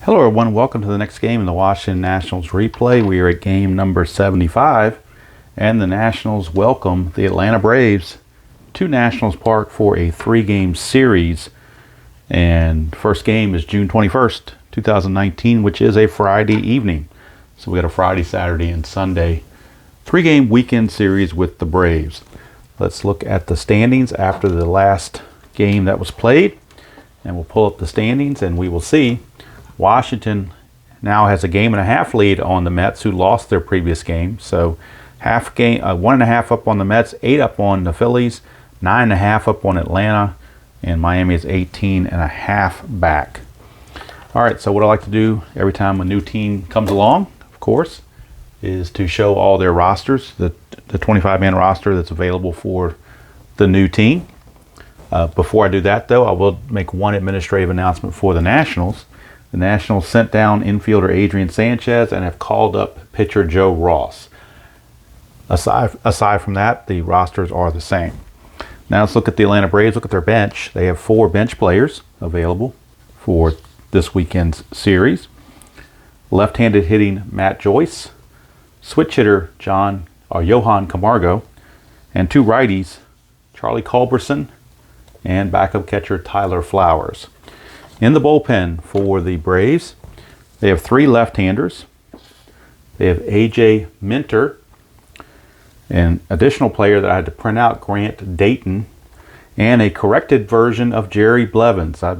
Hello everyone, welcome to the next game in the Washington Nationals replay. We are at game number 75, and the Nationals welcome the Atlanta Braves to Nationals Park for a 3-game series. And first game is June 21st, 2019, which is a Friday evening. So we got a Friday, Saturday, and Sunday 3-game weekend series with the Braves. Let's look at the standings after the last game that was played, and we'll pull up the standings and we will see Washington now has a 1.5 game lead on the Mets, who lost their previous game. So 1.5 up on the Mets, 8 up on the Phillies, 9.5 up on Atlanta, and Miami is 18.5 back. All right, so what I like to do every time a new team comes along, of course, is to show all their rosters, the 25-man roster that's available for the new team. Before I do that, though, I will make one administrative announcement for the Nationals. The Nationals sent down infielder Adrian Sanchez and have called up pitcher Joe Ross. Aside from that, the rosters are the same. Now let's look at the Atlanta Braves. Look at their bench. They have 4 bench players available for this weekend's series. Left-handed hitting Matt Joyce, switch hitter Johan Camargo, and 2 righties, Charlie Culberson and backup catcher Tyler Flowers. In the bullpen for the Braves, they have 3 left-handers. They have A.J. Minter, an additional player that I had to print out, Grant Dayton, and a corrected version of Jerry Blevins. I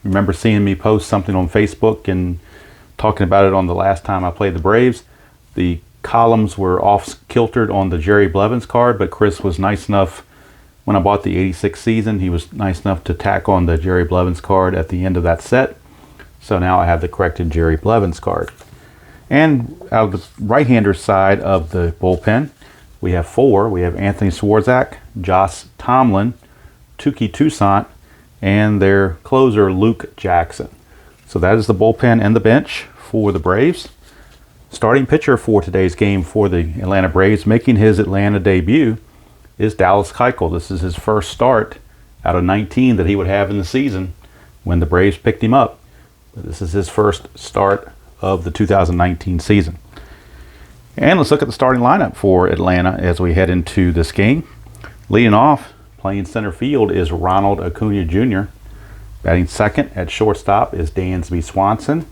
remember seeing me post something on Facebook and talking about it on the last time I played the Braves. The columns were off-kiltered on the Jerry Blevins card, but Chris was nice enough. When I bought the 86 season, he was nice enough to tack on the Jerry Blevins card at the end of that set. So now I have the corrected Jerry Blevins card. And out of the right-hander side of the bullpen, we have 4. We have Anthony Swarzak, Josh Tomlin, Touki Toussaint, and their closer, Luke Jackson. So that is the bullpen and the bench for the Braves. Starting pitcher for today's game for the Atlanta Braves, making his Atlanta debut, is Dallas Keuchel. This is his first start out of 19 that he would have in the season when the Braves picked him up. But this is his first start of the 2019 season. And let's look at the starting lineup for Atlanta as we head into this game. Leading off, playing center field, is Ronald Acuna Jr. Batting second at shortstop is Dansby Swanson.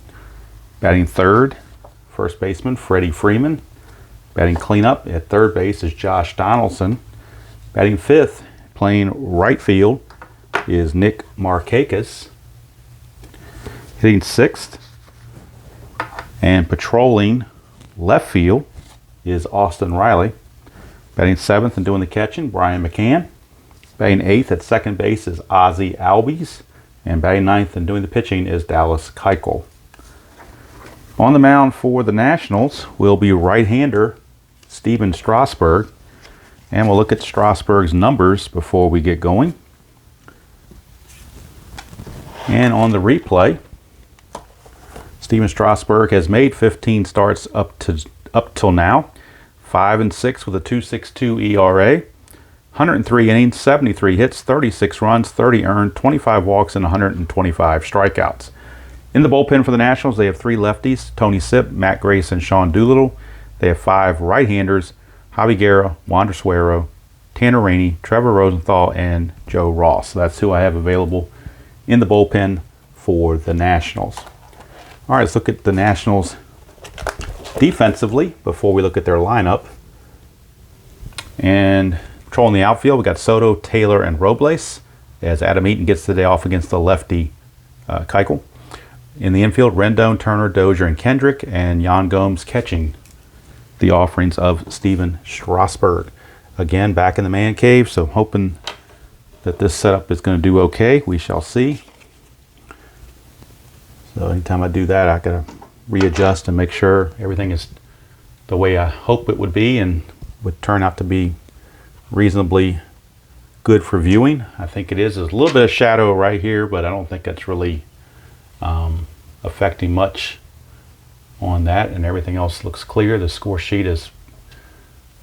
Batting third, first baseman Freddie Freeman. Batting cleanup at third base is Josh Donaldson. Batting fifth, playing right field, is Nick Markakis. Hitting sixth and patrolling left field is Austin Riley. Batting seventh and doing the catching, Brian McCann. Batting eighth at second base is Ozzie Albies. And batting ninth and doing the pitching is Dallas Keuchel. On the mound for the Nationals will be right-hander Stephen Strasburg. And we'll look at Strasburg's numbers before we get going. And on the replay, Stephen Strasburg has made 15 starts up till now. 5-6 with a 2.62 ERA. 103 innings, 73 hits, 36 runs, 30 earned, 25 walks, and 125 strikeouts. In the bullpen for the Nationals, they have 3 lefties, Tony Sipp, Matt Grace, and Sean Doolittle. They have 5 right-handers, Javi Guerra, Wander Suero, Tanner Rainey, Trevor Rosenthal, and Joe Ross. So that's who I have available in the bullpen for the Nationals. All right, let's look at the Nationals defensively before we look at their lineup. And controlling the outfield, we got Soto, Taylor, and Robles, as Adam Eaton gets the day off against the lefty Keuchel. In the infield, Rendon, Turner, Dozier, and Kendrick, and Yan Gomes catching the offerings of Stephen Strasburg. Again, back in the man cave, so I'm hoping that this setup is going to do okay. We shall see. So anytime I do that, I got to readjust and make sure everything is the way I hope it would be and would turn out to be reasonably good for viewing. I think it is. There's a little bit of shadow right here, but I don't think that's really affecting much on that, and everything else looks clear. The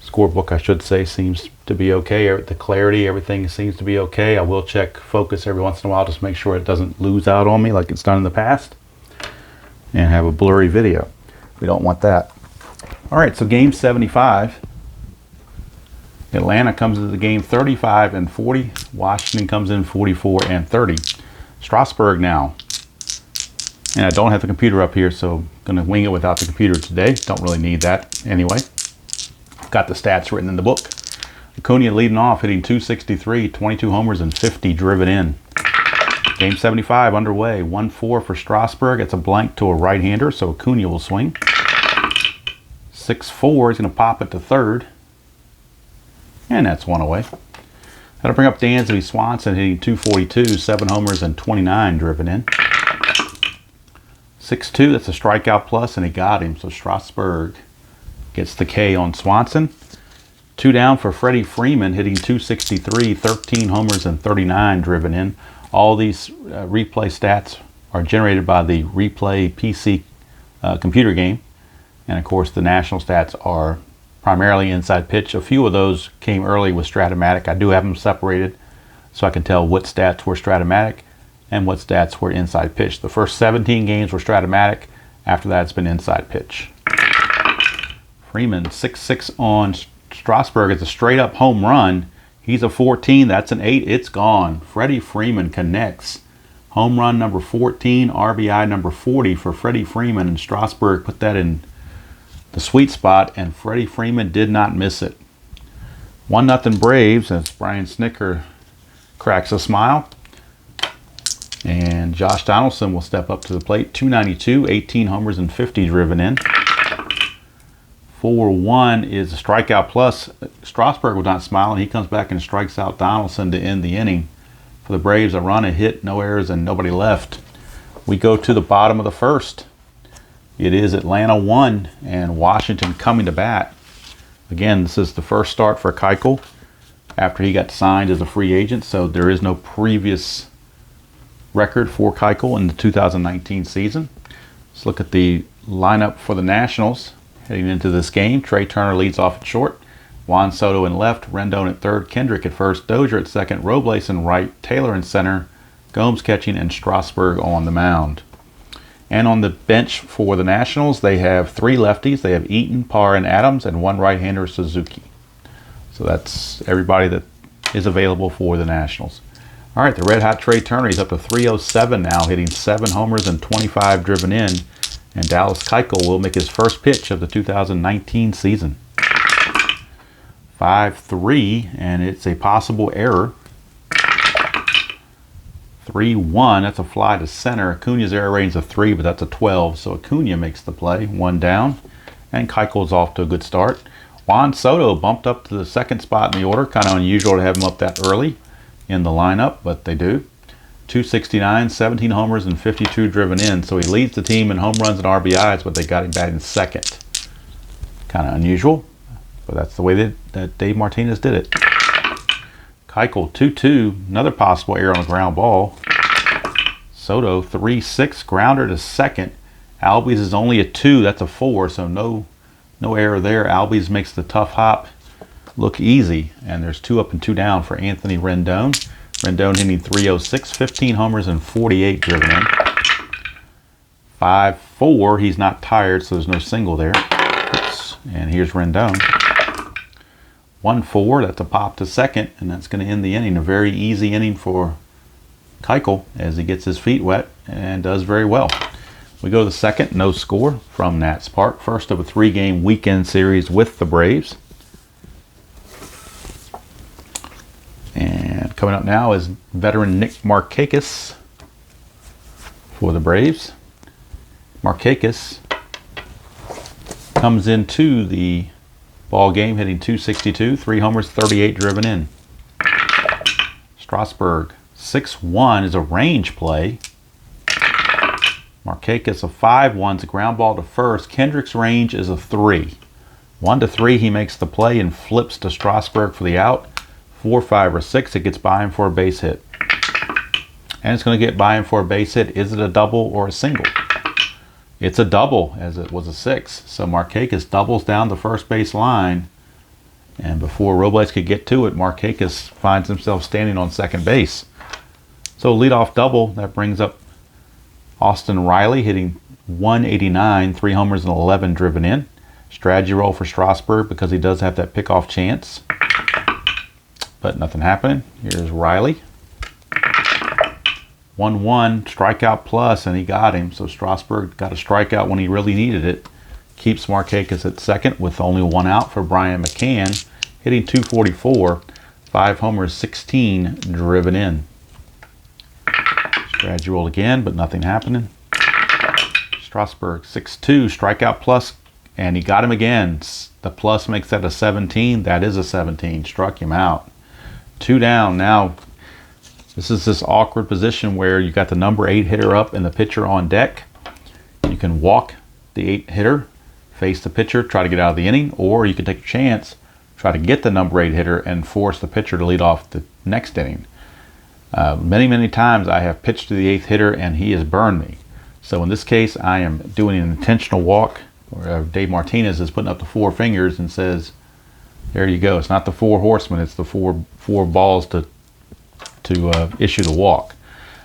scorebook, I should say, seems to be okay. The clarity, everything seems to be okay. I will check focus every once in a while just to make sure it doesn't lose out on me like it's done in the past. and have a blurry video. We don't want that. All right, so game 75. Atlanta comes into the game 35-40. Washington comes in 44-30. Strasburg now. And I don't have the computer up here, so I'm going to wing it without the computer today. Don't really need that anyway. Got the stats written in the book. Acuna leading off, hitting 263, 22 homers and 50 driven in. Game 75 underway. 1-4 for Strasburg. It's a blank to a right-hander, so Acuna will swing. 6-4, he's going to pop it to third. And that's one away. That'll bring up Dansby Swanson hitting 242, 7 homers and 29 driven in. 6-2, that's a strikeout plus, and he got him. So Strasburg gets the K on Swanson. 2 down for Freddie Freeman hitting 263, 13 homers and 39 driven in. All these replay stats are generated by the Replay PC computer game. And of course the national stats are primarily inside pitch. A few of those came early with Stratomatic. I do have them separated so I can tell what stats were Stratomatic and what stats were inside pitch. The first 17 games were Stratomatic. After that, it's been inside pitch. Freeman, 6-6 on Strasburg. It's a straight up home run. He's a 14. That's an 8. It's gone. Freddie Freeman connects. Home run number 14, RBI number 40 for Freddie Freeman, and Strasburg put that in the sweet spot, and Freddie Freeman did not miss it. 1-0 Braves as Brian Snitker cracks a smile. And Josh Donaldson will step up to the plate. 292, 18 homers and 50 driven in. 4-1 is a strikeout plus. Strasburg was not smiling. He comes back and strikes out Donaldson to end the inning. For the Braves, a run, a hit, no errors, and nobody left. We go to the bottom of the first. It is Atlanta 1 and Washington coming to bat. Again, this is the first start for Keuchel after he got signed as a free agent, so there is no previous record for Keuchel in the 2019 season. Let's look at the lineup for the Nationals heading into this game. Trey Turner leads off at short. Juan Soto in left, Rendon at third, Kendrick at first, Dozier at second, Robles in right, Taylor in center, Gomes catching, and Strasburg on the mound. And on the bench for the Nationals, they have 3 lefties. They have Eaton, Parr, and Adams, and 1 right-hander, Suzuki. So that's everybody that is available for the Nationals. All right, the red-hot Trey Turner, he's up to 307 now, hitting 7 homers and 25 driven in. And Dallas Keuchel will make his first pitch of the 2019 season. 5-3, and it's a possible error. 3-1, that's a fly to center. Acuna's error rating is a 3, but that's a 12, so Acuna makes the play. 1 down, and Keuchel's off to a good start. Juan Soto bumped up to the second spot in the order. Kind of unusual to have him up that early in the lineup, but they do. 269, 17 homers, and 52 driven in. So he leads the team in home runs and RBIs, but they got him batting second. Kind of unusual, but that's the way that Dave Martinez did it. Keuchel, 2-2, another possible error on a ground ball. Soto, 3-6, grounder to second. Albies is only a 2, that's a 4, so no error there. Albies makes the tough hop look easy, and there's 2 up and 2 down for Anthony Rendon. Rendon hitting 306, 15 homers and 48 driven in. 5-4, he's not tired, so there's no single there. Oops. And here's Rendon. 1-4, that's a pop to second, and that's going to end the inning. A very easy inning for Keuchel as he gets his feet wet and does very well. We go to the second, no score from Nats Park. First of a 3-game weekend series with the Braves. And coming up now is veteran Nick Markakis for the Braves. Markakis comes into the ball game hitting 262, 3 homers, 38 driven in. Strasburg, 6-1 is a range play. Markakis, a 5-1 is a ground ball to first. Kendrick's range is a 3. 1-3, he makes the play and flips to Strasburg for the out. 4, 5, or 6, it gets by him for a base hit. And it's going to get by him for a base hit. Is it a double or a single? It's a double, as it was a 6. So Markakis doubles down the first base line. And before Robles could get to it, Markakis finds himself standing on second base. So leadoff double, that brings up Austin Riley hitting 189, 3 homers and 11 driven in. Strategy roll for Strasburg because he does have that pickoff chance. But nothing happening. Here's Riley. 1-1 strikeout plus, and he got him. So Strasburg got a strikeout when he really needed it. Keeps Markakis at second with only 1 out for Brian McCann, hitting 244, 5 homers, 16 driven in. Strategy roll again, but nothing happening. Strasburg 6-2 strikeout plus, and he got him again. The plus makes that a 17. That is a 17. Struck him out. 2 down. Now this is this awkward position where you got the number 8 hitter up and the pitcher on deck. You can walk the 8 hitter, face the pitcher, try to get out of the inning, or you can take a chance, try to get the number 8 hitter and force the pitcher to lead off the next inning. Many times I have pitched to the 8th hitter and he has burned me. So in this case, I am doing an intentional walk. Dave Martinez is putting up the 4 fingers and says, there you go. It's not the 4 horsemen, it's the four balls to issue the walk.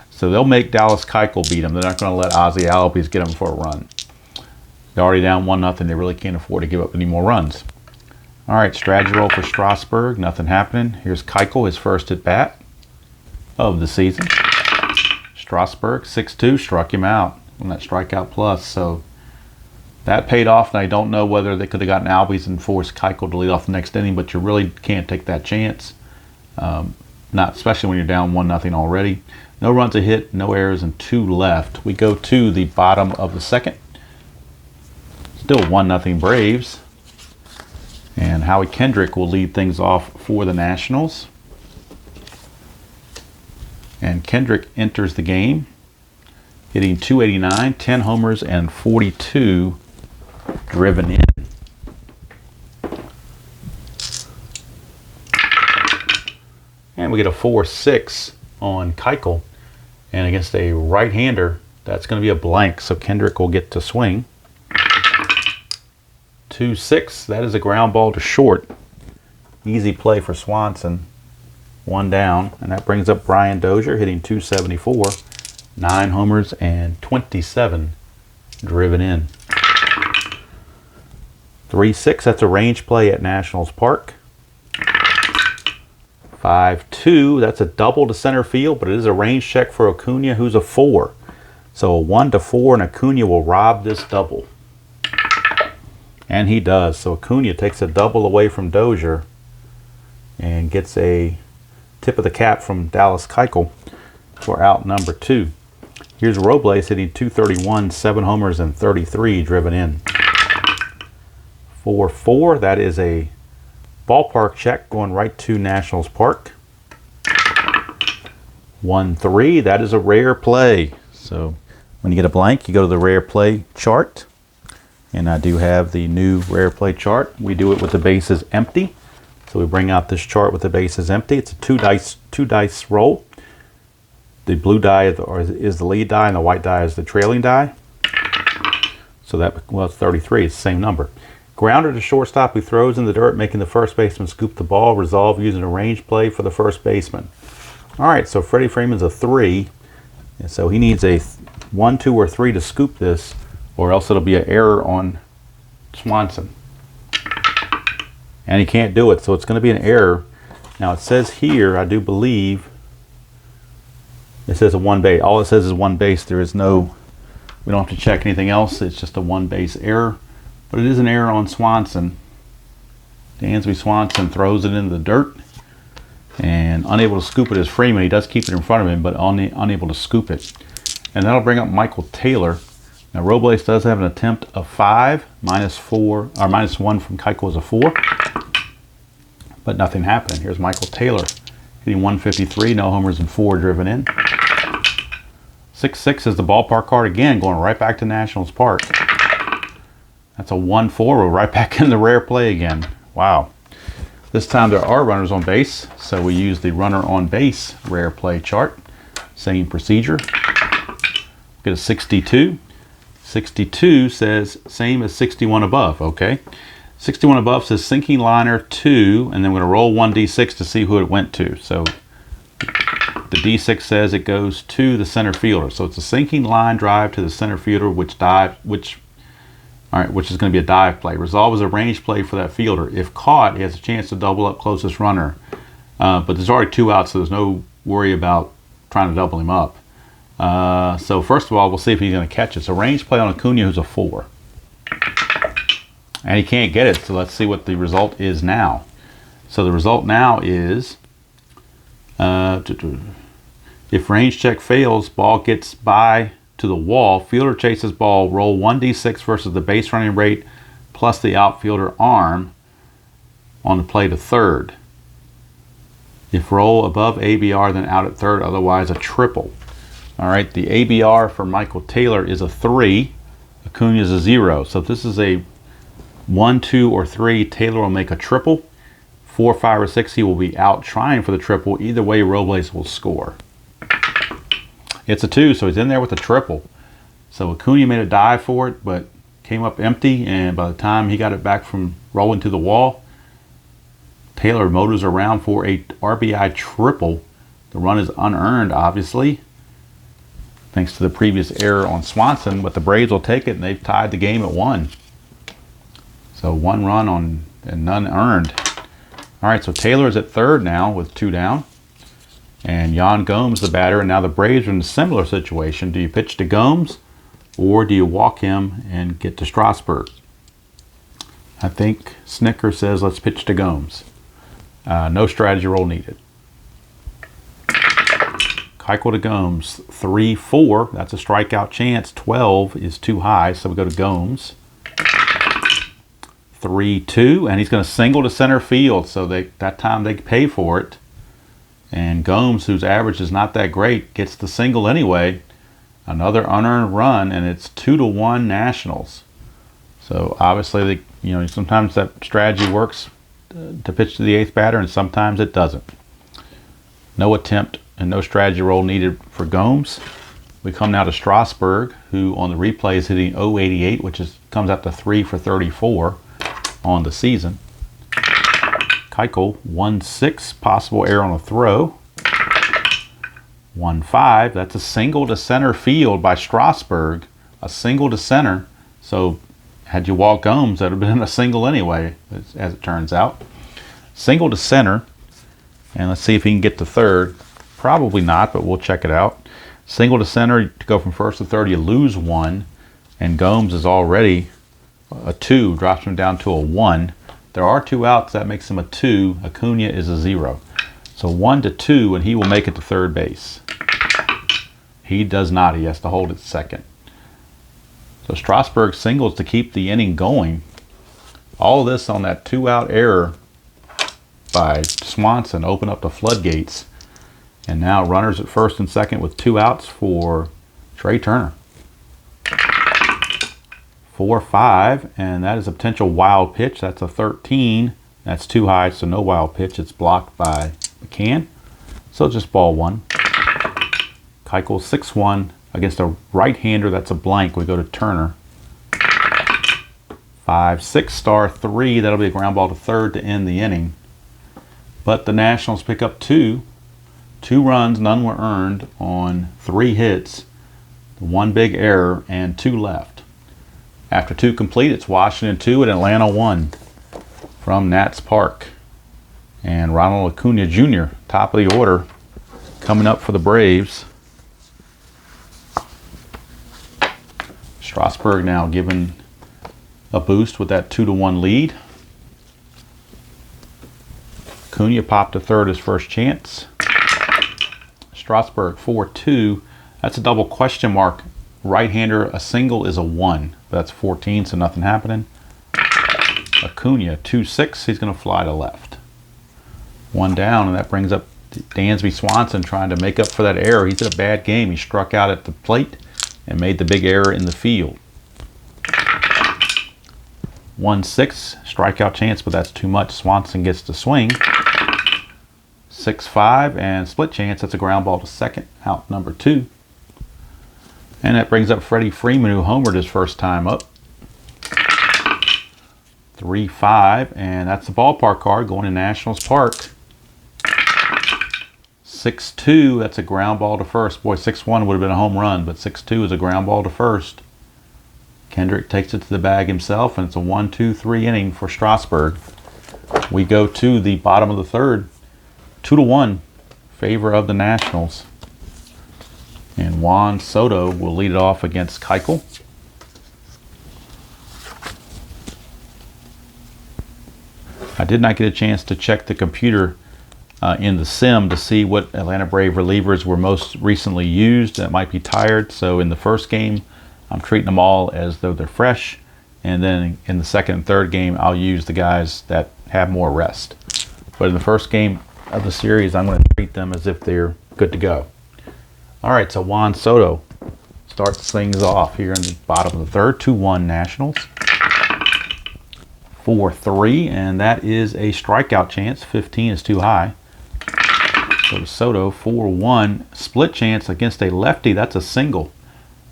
So they'll make Dallas Keuchel beat him. They're not going to let Ozzie Albies get him for a run. They're already down 1-0. They really can't afford to give up any more runs. All right, strategy roll for Strasburg. Nothing happening. Here's Keuchel, his first at bat of the season. Strasburg 6-2 struck him out on that strikeout plus. So that paid off, and I don't know whether they could have gotten Albies and forced Keuchel to lead off the next inning, but you really can't take that chance. Not especially when you're down 1-0 already. No runs a hit, no errors, and 2 left. We go to the bottom of the second. Still 1-0 Braves. And Howie Kendrick will lead things off for the Nationals. And Kendrick enters the game, hitting 289, 10 homers, and 42 driven in. And we get a 4-6 on Keuchel. And against a right-hander, that's going to be a blank, so Kendrick will get to swing. 2-6, that is a ground ball to short. Easy play for Swanson. 1 down, and that brings up Brian Dozier hitting 274, 9 homers and 27 driven in. 3-6, that's a range play at Nationals Park. 5-2, that's a double to center field, but it is a range check for Acuna, who's a 4. So a 1-4, and Acuna will rob this double. And he does. So Acuna takes a double away from Dozier and gets a tip of the cap from Dallas Keuchel for out number 2. Here's Robles hitting 231, 7 homers and 33 driven in. 4-4, that is a ballpark check going right to Nationals Park. 1-3, that is a rare play. So when you get a blank, you go to the rare play chart. And I do have the new rare play chart. We do it with the bases empty. So we bring out this chart with the bases empty. It's a two dice roll. The blue die is the lead die and the white die is the trailing die. So that, well, it's 33, it's the same number. Grounder to shortstop who throws in the dirt, making the first baseman scoop the ball. Resolve using a range play for the first baseman. All right, so Freddie Freeman's a 3. And so he needs a 1, 2, or 3 to scoop this, or else it'll be an error on Swanson. And he can't do it, so it's going to be an error. Now it says here, I do believe, it says a 1 base. All it says is 1 base. There is no, we don't have to check anything else. It's just a 1 base error. But it is an error on Swanson. Dansby Swanson throws it into the dirt. And unable to scoop it is Freeman. He does keep it in front of him, but unable to scoop it. And that'll bring up Michael Taylor. Now Robles does have an attempt of 5, -4, or -1 from Keuchel is a 4. But nothing happening. Here's Michael Taylor hitting 153, no homers and 4 driven in. 6-6 is the ballpark card again, going right back to Nationals Park. That's a 1-4. We're right back in the rare play again. Wow. This time there are runners on base, so we use the runner on base rare play chart. Same procedure. Get a 62. 62 says same as 61 above, okay? 61 above says sinking liner 2, and then we're going to roll 1d6 to see who it went to. So the D6 says it goes to the center fielder. So it's a sinking line drive to the center fielder, which is going to be a dive play. Resolve is a range play for that fielder. If caught, he has a chance to double up closest runner. But there's already 2 outs, so there's no worry about trying to double him up. So first of all, we'll see if he's going to catch it. So range play on Acuna, who's a 4. And he can't get it, so let's see what the result is now. So the result now is, if range check fails, ball gets by to the wall, fielder chases ball, roll 1d6 versus the base running rate plus the outfielder arm on the play to third. If roll above ABR, then out at third, otherwise a triple. All right, the ABR for Michael Taylor is a 3, Acuna is a 0. So if this is a 1, 2, or 3, Taylor will make a triple. 4, 5, or 6, he will be out trying for the triple. Either way, Robles will score. It's a 2, so he's in there with a triple. So Acuna made a dive for it, but came up empty, and by the time he got it back from rolling to the wall, Taylor motors around for a RBI triple. The run is unearned, obviously, thanks to the previous error on Swanson, but the Braves will take it, and they've tied the game at 1. So 1 run on and none earned. All right, so Taylor is at third now with 2 down. And Yan Gomes, the batter, and now the Braves are in a similar situation. Do you pitch to Gomes, or do you walk him and get to Strasburg? I think Snicker says let's pitch to Gomes. No strategy roll needed. Keuchel to Gomes, 3-4. That's a strikeout chance. 12 is too high, so we go to Gomes. 3-2, and he's going to single to center field, so that time they pay for it. And Gomes, whose average is not that great, gets the single anyway. Another unearned run, and it's 2-1 Nationals. So obviously, sometimes that strategy works to pitch to the 8th batter, and sometimes it doesn't. No attempt and no strategy roll needed for Gomes. We come now to Strasburg, who on the replay is hitting .088, which comes out to 3 for 34 on the season. Keuchel, 1-6, possible error on a throw. 1-5, that's a single to center field by Strasburg. A single to center. So had you walked Gomes, that would have been a single anyway, as it turns out. Single to center. And let's see if he can get to third. Probably not, but we'll check it out. Single to center, to go from first to third, you lose 1. And Gomes is already a 2, drops him down to a 1. There are 2 outs, that makes him a 2. Acuna is a 0. So 1-2, and he will make it to third base. He does not. He has to hold it second. So Strasburg singles to keep the inning going. All of this on that 2-out error by Swanson opened up the floodgates. And now runners at first and second with 2 outs for Trey Turner. 4-5, and that is a potential wild pitch. That's a 13. That's too high, so no wild pitch. It's blocked by McCann. So just ball 1. Keuchel 6-1 against a right-hander. That's a blank. We go to Turner. 5-6 star 3. That'll be a ground ball to third to end the inning. But the Nationals pick up 2. 2 runs, none were earned on 3 hits. 1 big error and 2 left. After 2 complete, it's Washington 2 and Atlanta 1 from Nats Park. And Ronald Acuna Jr., top of the order, coming up for the Braves. Strasburg now given a boost with that 2-1 lead. Acuna popped to third his first chance. Strasburg 4-2. That's a double question mark. Right-hander, a single is a 1. That's 14, so nothing happening. Acuna 2-6. He's going to fly to left. 1 down, and that brings up Dansby Swanson trying to make up for that error. He's in a bad game. He struck out at the plate and made the big error in the field. 1-6, strikeout chance, but that's too much. Swanson gets to swing. 6-5, and split chance. That's a ground ball to second, out number 2. And that brings up Freddie Freeman, who homered his first time up. 3-5, and that's the ballpark card going to Nationals Park. 6-2, that's a ground ball to first. Boy, 6-1 would have been a home run, but 6-2 is a ground ball to first. Kendrick takes it to the bag himself, and it's a 1-2-3 inning for Strasburg. We go to the bottom of the third, 2-1, favor of the Nationals. And Juan Soto will lead it off against Keuchel. I did not get a chance to check the computer in the sim to see what Atlanta Brave relievers were most recently used that might be tired. So in the first game, I'm treating them all as though they're fresh. And then in the second and third game, I'll use the guys that have more rest. But in the first game of the series, I'm going to treat them as if they're good to go. All right, so Juan Soto starts things off here in the bottom of the third, 2-1 Nationals. 4-3, and that is a strikeout chance. 15 is too high. So Soto, 4-1, split chance against a lefty. That's a single.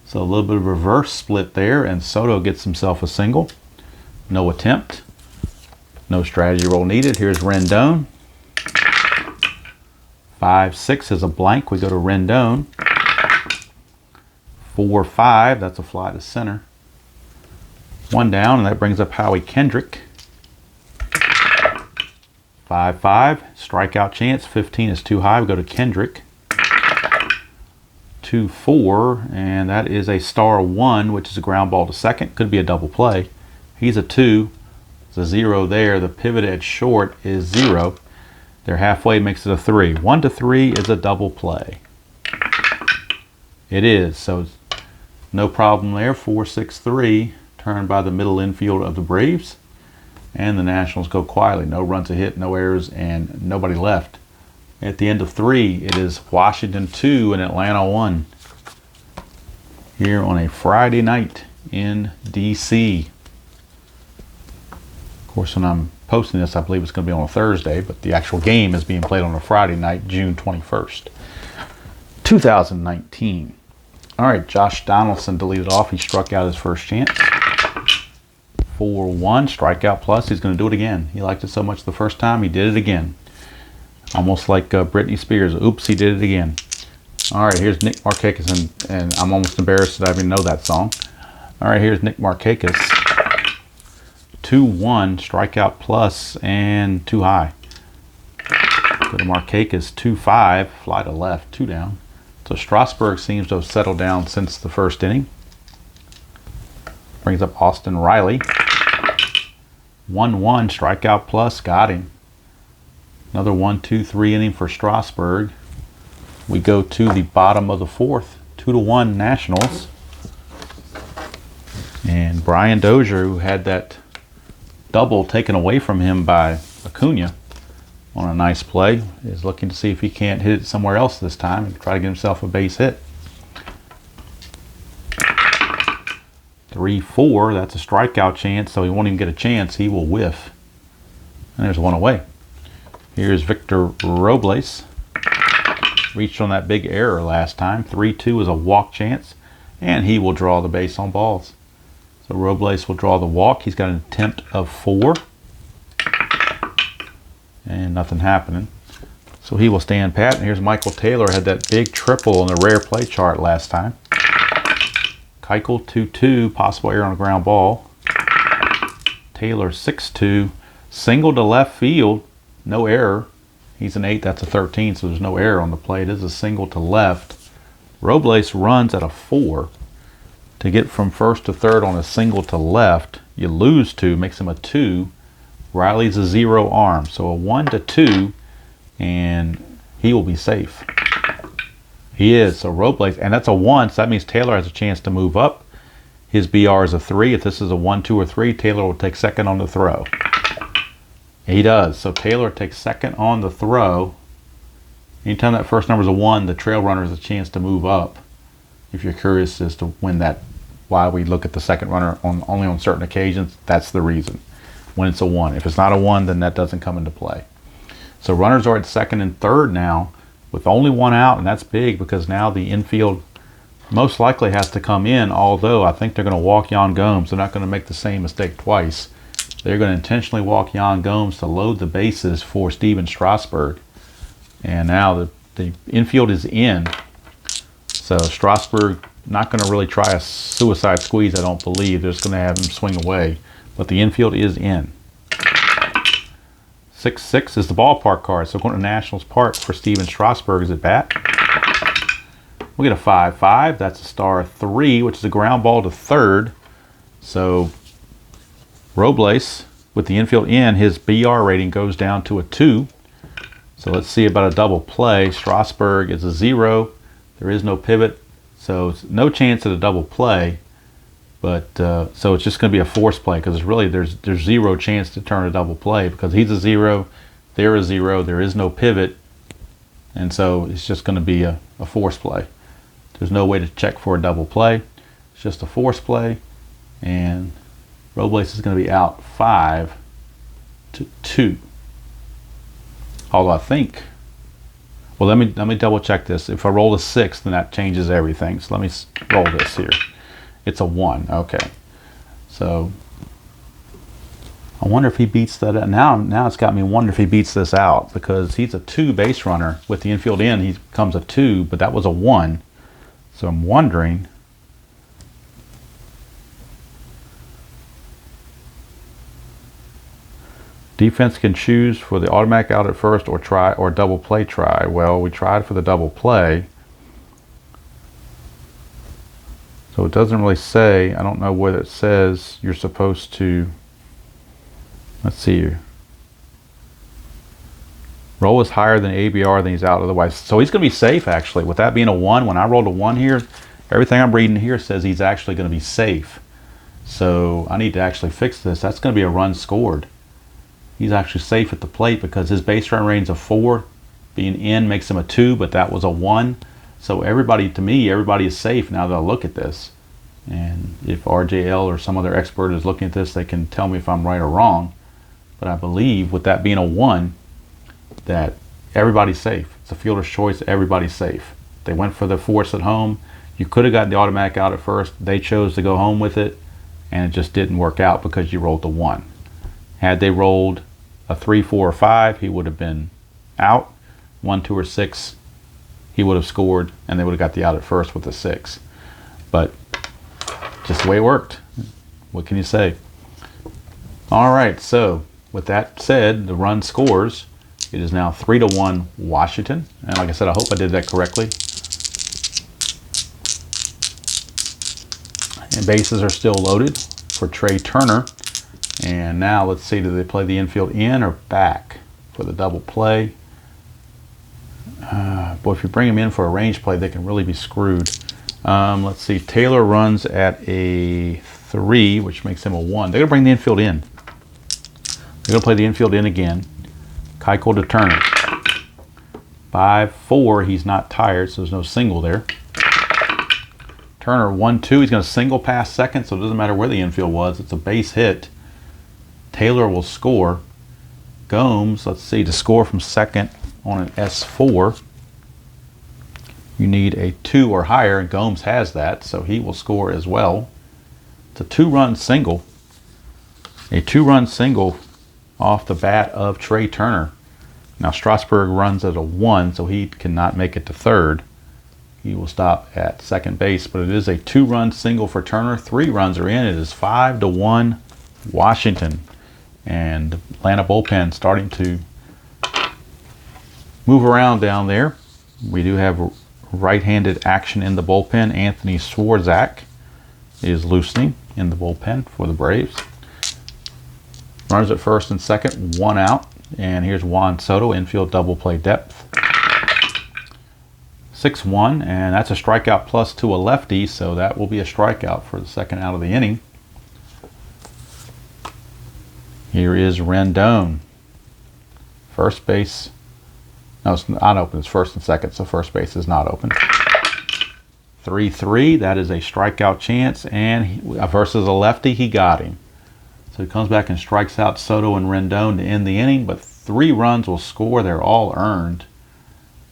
So a little bit of reverse split there, and Soto gets himself a single. No attempt. No strategy roll needed. Here's Rendon. 5-6 is a blank. We go to Rendon. 4-5, that's a fly to center. One down, and that brings up Howie Kendrick. 5-5, strikeout chance. 15 is too high. We go to Kendrick. 2-4, and that is a star 1, which is a ground ball to second. Could be a double play. He's a 2. It's a 0 there. The pivot at short is 0. They're halfway, makes it a 3. 1-3 is a double play. It is, so no problem there. 4-6-3, turned by the middle infield of the Braves. And the Nationals go quietly. No runs a hit, no errors, and nobody left. At the end of 3, it is Washington 2 and Atlanta 1. Here on a Friday night in D.C. Of course, when I'm posting this, I believe it's going to be on a Thursday, but the actual game is being played on a Friday night, June 21st, 2019. All right, Josh Donaldson deleted off. He struck out his first chance. 4-1, strikeout plus. He's going to do it again. He liked it so much the first time, he did it again. Almost like Britney Spears. Oops, he did it again. All right, here's Nick Markakis, and I'm almost embarrassed that I even know that song. All right, here's Nick Markakis. 2-1, strikeout plus, and too high. Go to Markakis, 2-5, fly to left, 2 down. So Strasburg seems to have settled down since the first inning. Brings up Austin Riley. 1-1, strikeout plus, got him. Another 1-2-3 inning for Strasburg. We go to the bottom of the fourth, 2-1 Nationals. And Brian Dozier, who had that double taken away from him by Acuna on a nice play, is looking to see if he can't hit it somewhere else this time and try to get himself a base hit. 3-4, that's a strikeout chance, so he won't even get a chance. He will whiff. And there's one away. Here's Victor Robles. Reached on that big error last time. 3-2 is a walk chance, and he will draw the base on balls. So Robles will draw the walk. He's got an attempt of 4. And nothing happening. So he will stand pat. And here's Michael Taylor. Had that big triple on the rare play chart last time. Keuchel 2-2, possible error on a ground ball. Taylor 6-2, single to left field, no error. He's an 8, that's a 13, so there's no error on the play. It is a single to left. Robles runs at a 4. To get from first to third on a single to left, you lose 2, makes him a 2. Riley's a 0 arm, so a 1-2, and he will be safe. He is, so Robles, and that's a 1, so that means Taylor has a chance to move up. His BR is a 3. If this is a 1, 2, or 3, Taylor will take second on the throw. He does, so Taylor takes second on the throw. Anytime that first number is a 1, the trail runner has a chance to move up. If you're curious as to when that, why we look at the second runner only on certain occasions, that's the reason. When it's a 1. If it's not a 1, then that doesn't come into play. So runners are at second and third now, with only 1 out, and that's big because now the infield most likely has to come in, although I think they're going to walk Yan Gomes. They're not going to make the same mistake twice. They're going to intentionally walk Yan Gomes to load the bases for Steven Strasburg. And now the The infield is in. So Strasburg not going to really try a suicide squeeze, I don't believe. They're just going to have him swing away. But the infield is in. 6-6 is the ballpark card. So going to Nationals Park for Stephen Strasburg is at bat. We get a 5-5. That's a star 3, which is a ground ball to third. So Robles, with the infield in, his BR rating goes down to a 2. So let's see about a double play. Strasburg is a 0. There is no pivot, so it's no chance at a double play. But so it's just going to be a force play because there's zero chance to turn a double play because he's a 0, they're a 0, there is no pivot, and so it's just going to be a force play. There's no way to check for a double play. It's just a force play, and Robles is going to be out 5-2. Although I think, well, let me double check this. If I roll a 6, then that changes everything. So let me roll this here. It's a 1. Okay. So I wonder if he beats that out. Now it's got me wondering if he beats this out because he's a 2 base runner. With the infield in, he becomes a 2, but that was a 1. So I'm wondering. Defense can choose for the automatic out at first or try or double play try. Well, we tried for the double play. So it doesn't really say, I don't know whether it says you're supposed to, let's see here. Roll is higher than ABR, then he's out otherwise. So he's going to be safe actually. With that being a 1, when I rolled a 1 here, everything I'm reading here says he's actually going to be safe. So I need to actually fix this. That's going to be a run scored. He's actually safe at the plate because his base run rating's a 4. Being in makes him a 2, but that was a 1. So everybody, to me, everybody is safe now that I look at this. And if RJL or some other expert is looking at this, they can tell me if I'm right or wrong. But I believe with that being a 1, that everybody's safe. It's a fielder's choice, everybody's safe. They went for the force at home. You could have gotten the automatic out at first. They chose to go home with it, and it just didn't work out because you rolled the 1. Had they rolled a 3, 4, or 5, he would have been out. 1, 2, or 6, he would have scored, and they would have got the out at first with a 6. But just the way it worked. What can you say? All right, so with that said, the run scores. It is now 3-1 Washington. And like I said, I hope I did that correctly. And bases are still loaded for Trey Turner. And now let's see, do they play the infield in or back for the double play? Boy, if you bring him in for a range play, they can really be screwed. Let's see, Taylor runs at a 3, which makes him a 1. They're going to bring the infield in. They're going to play the infield in again. Keuchel to Turner. 5-4, he's not tired, so there's no single there. Turner 1-2, he's going to single past second, so it doesn't matter where the infield was. It's a base hit. Taylor will score. Gomes, let's see, to score from second on an S4, you need a 2 or higher, and Gomes has that, so he will score as well. It's a 2-run single. A 2-run single off the bat of Trey Turner. Now Strasburg runs at a 1, so he cannot make it to third. He will stop at second base, but it is a 2-run single for Turner. 3 runs are in. It is 5-1 Washington. And the Atlanta bullpen starting to move around down there. We do have right-handed action in the bullpen. Anthony Swarzak is loosening in the bullpen for the Braves. Runners at first and second, 1 out. And here's Juan Soto, infield double play depth. 6-1, and that's a strikeout plus to a lefty, so that will be a strikeout for the second out of the inning. Here is Rendon. First base. No, it's not open. It's first and second, so first base is not open. 3-3, that is a strikeout chance, and versus a lefty, he got him. So he comes back and strikes out Soto and Rendon to end the inning, but 3 runs will score. They're all earned.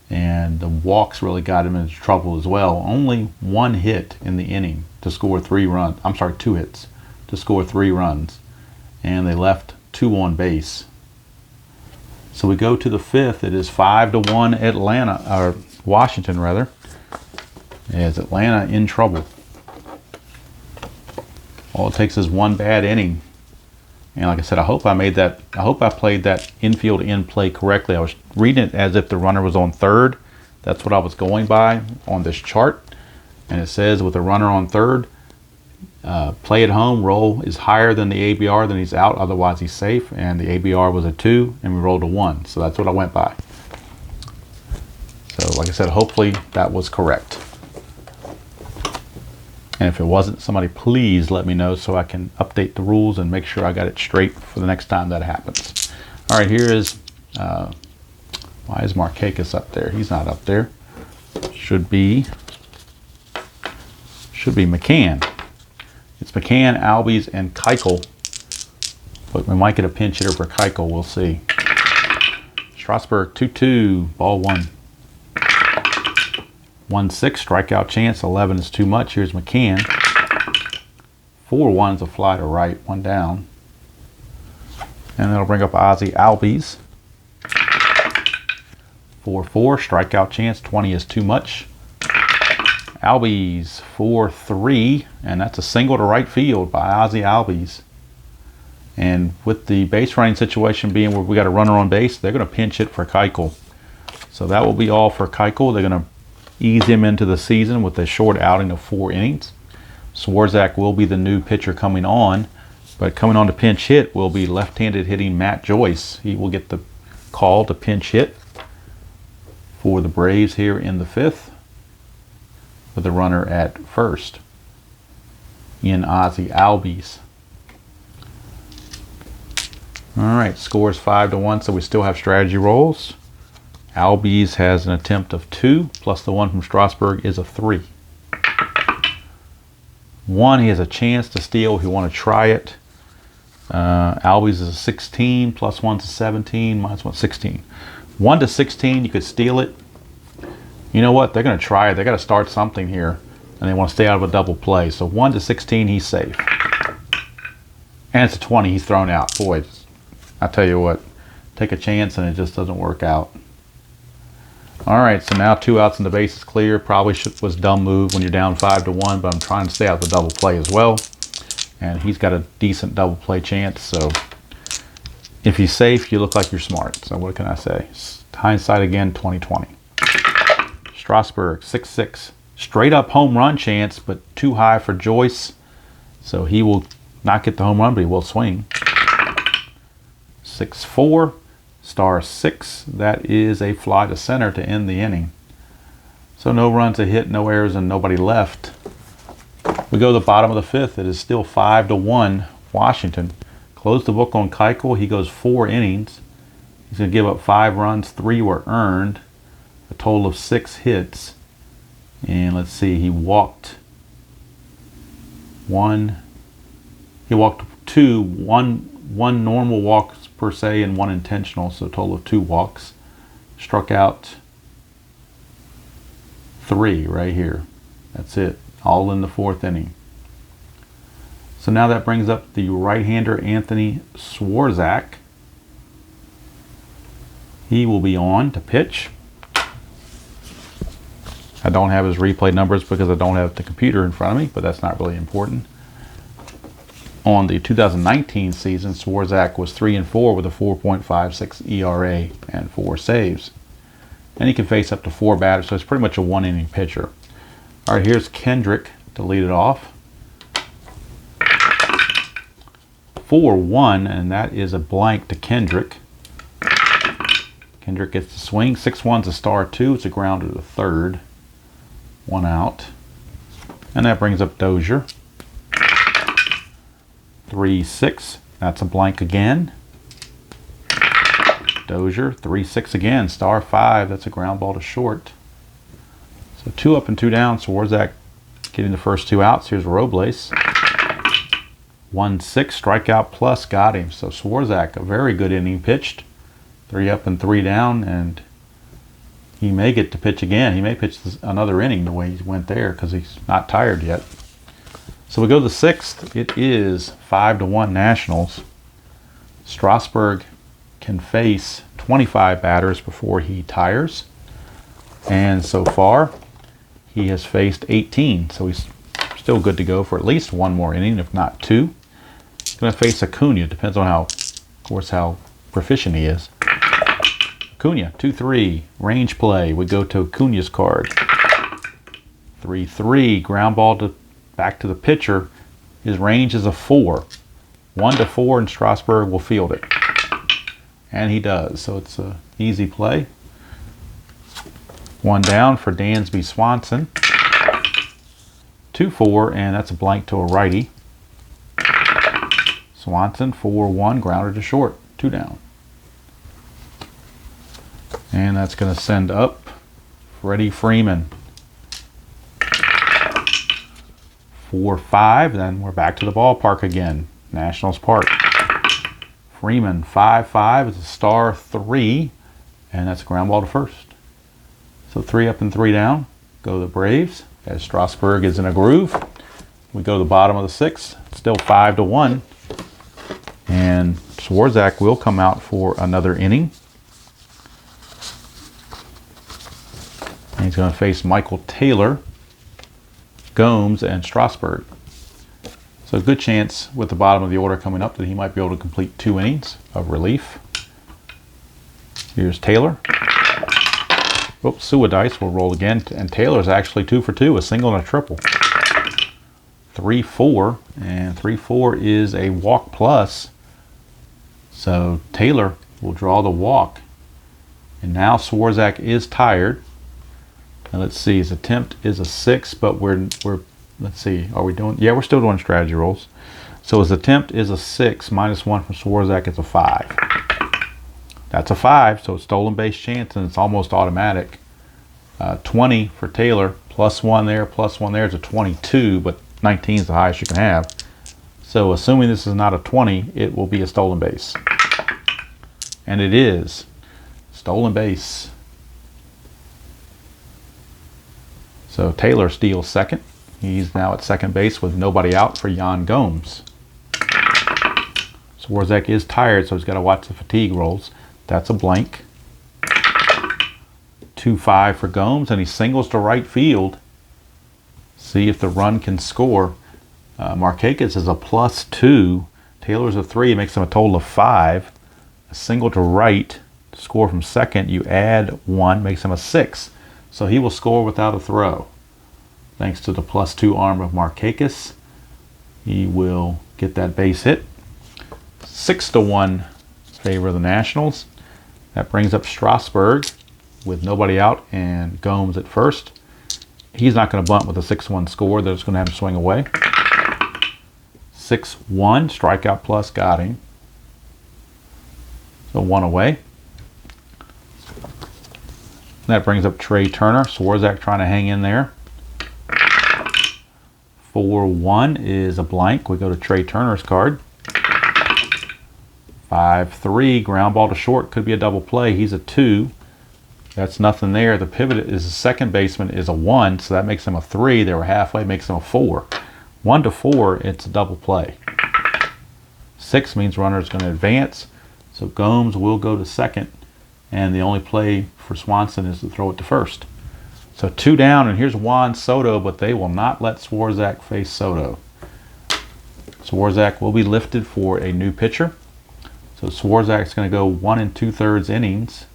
And the walks really got him into trouble as well. Only 1 hit in the inning to score 3 runs. I'm sorry, 2 hits to score 3 runs. And they left 2 on base. So we go to the 5th. It is 5-1 Atlanta, or Washington rather. Is Atlanta in trouble? All it takes is one bad inning. And like I said, I hope I played that infield in play correctly. I was reading it as if the runner was on third. That's what I was going by on this chart. And it says with a runner on third, play at home, roll is higher than the ABR, then he's out, otherwise he's safe. And the ABR was a 2, and we rolled a 1. So that's what I went by. So like I said, hopefully that was correct. And if it wasn't, somebody please let me know so I can update the rules and make sure I got it straight for the next time that happens. All right, here is, why is Markakis up there? He's not up there. Should be McCann. It's McCann, Albies, and Keuchel. But we might get a pinch hitter for Keuchel. We'll see. Strasburg 2-2, ball 1. 1-6, strikeout chance. 11 is too much. Here's McCann. 4-1 is a fly to right. 1 down. And that'll bring up Ozzie Albies. 4-4, strikeout chance. 20 is too much. Albies 4-3, and that's a single to right field by Ozzie Albies. And with the base running situation being where we got a runner on base, they're going to pinch hit for Keuchel. So that will be all for Keuchel. They're going to ease him into the season with a short outing of 4 innings. Swarzak will be the new pitcher coming on, but coming on to pinch hit will be left-handed hitting Matt Joyce. He will get the call to pinch hit for the Braves here in the 5th. With the runner at first in Ozzie Albies. All right, scores 5-1, so we still have strategy rolls. Albies has an attempt of 2, plus the one from Strasburg is a 3. 1, he has a chance to steal if you want to try it. Albies is a 16, plus 1's a 17, minus 1, 16. 1 to 16, you could steal it. You know what? They're going to try it. They got to start something here, and they want to stay out of a double play. So 1 to 16, he's safe. And it's a 20, he's thrown out. Boy, I tell you what, take a chance and it just doesn't work out. All right, so now 2 outs and the base is clear. Probably was dumb move when you're down 5-1, but I'm trying to stay out the double play as well. And he's got a decent double play chance. So if he's safe, you look like you're smart. So what can I say? Hindsight again, 2020. Strasburg, 6-6. Straight up home run chance, but too high for Joyce. So he will not get the home run, but he will swing. 6-4. Star 6. That is a fly to center to end the inning. So no runs, a hit, no errors, and nobody left. We go to the bottom of the 5th. It is still 5-1 Washington. Close the book on Keuchel. He goes 4 innings. He's going to give up 5 runs. 3 were earned. A total of 6 hits. And let's see, he walked 1. He walked 2. One normal walk per se and 1 intentional, so a total of 2 walks. Struck out 3 right here. That's it. All in the 4th inning. So now that brings up the right-hander Anthony Swarzak. He will be on to pitch. I don't have his replay numbers because I don't have the computer in front of me, but that's not really important. On the 2019 season, Swarzak was 3-4 with a 4.56 ERA and 4 saves. And he can face up to 4 batters, so it's pretty much a 1-inning pitcher. All right, here's Kendrick to lead it off. 4-1, and that is a blank to Kendrick. Kendrick gets the swing. 6-1's a star 2. It's a grounder to third. 1 out. And that brings up Dozier. 3-6. That's a blank again. Dozier. 3-6 again. Star 5. That's a ground ball to short. So 2 up and 2 down. Swarzak getting the first 2 outs. Here's Robles. 1-6. Strikeout plus. Got him. So Swarzak, a very good inning pitched. 3 up and 3 down, and he may get to pitch again. He may pitch another inning the way he went there because he's not tired yet. So we go to the 6th. It is 5-1 Nationals. Strasburg can face 25 batters before he tires. And so far, he has faced 18. So he's still good to go for at least one more inning, if not two. He's going to face Acuna. Depends on how proficient he is. Acuna, 2-3, range play. We go to Acuna's card. 3-3, ground ball back to the pitcher. His range is a 4. 1-4, and Strasburg will field it. And he does, so it's an easy play. One down for Dansby Swanson. 2-4, and that's a blank to a righty. Swanson, 4-1, grounded to short. 2 down. And that's going to send up Freddie Freeman. 4-5, then we're back to the ballpark again. Nationals Park. Freeman, 5-5, is a star 3, and that's a ground ball to first. So 3 up and 3 down. Go the Braves, as Strasburg is in a groove. We go to the bottom of the 6th, still 5-1. And Swarzak will come out for another inning. And he's going to face Michael Taylor, Gomes, and Strasburg. So a good chance with the bottom of the order coming up that he might be able to complete 2 innings of relief. Here's Taylor. Oops, Suadice will roll again. And Taylor's actually 2 for 2, a single and a triple. 3-4, and 3-4 is a walk plus. So Taylor will draw the walk. And now Swarzak is tired. And let's see, his attempt is a 6, but we're let's see, are we doing, yeah, we're still doing strategy rolls. So his attempt is a 6, -1 from Swarzak is a 5. That's a 5, so it's stolen base chance, and it's almost automatic. 20 for Taylor, +1 there, +1 there is a 22, but 19 is the highest you can have. So assuming this is not a 20, it will be a stolen base. And it is. Stolen base. So Taylor steals second. He's now at second base with nobody out for Yan Gomes. Swarzak is tired, so he's got to watch the fatigue rolls. That's a blank. 2-5 for Gomes, and he singles to right field. See if the run can score. Markakis is a +2. Taylor's a 3, makes him a total of 5. A single to right, to score from second, you add 1, makes him a 6. So he will score without a throw. Thanks to the +2 arm of Markakis, he will get that base hit. 6-1 favor of the Nationals. That brings up Strasburg with nobody out and Gomes at first. He's not going to bunt with a 6-1 score. They're just going to have him swing away. 6-1, strikeout plus, got him. So 1 away. That brings up Trey Turner. Swarzak trying to hang in there. 4-1 is a blank. We go to Trey Turner's card. 5-3, ground ball to short. Could be a double play. He's a 2. That's nothing there. The pivot is the second baseman is a 1, so that makes him a 3. They were halfway, makes him a 4. 1-4, it's a double play. 6 means runner is going to advance. So Gomes will go to second. And the only play for Swanson is to throw it to first. So 2 down, and here's Juan Soto, but they will not let Swarzak face Soto. Swarzak will be lifted for a new pitcher. So Swarzak's going to go 1 2/3 innings,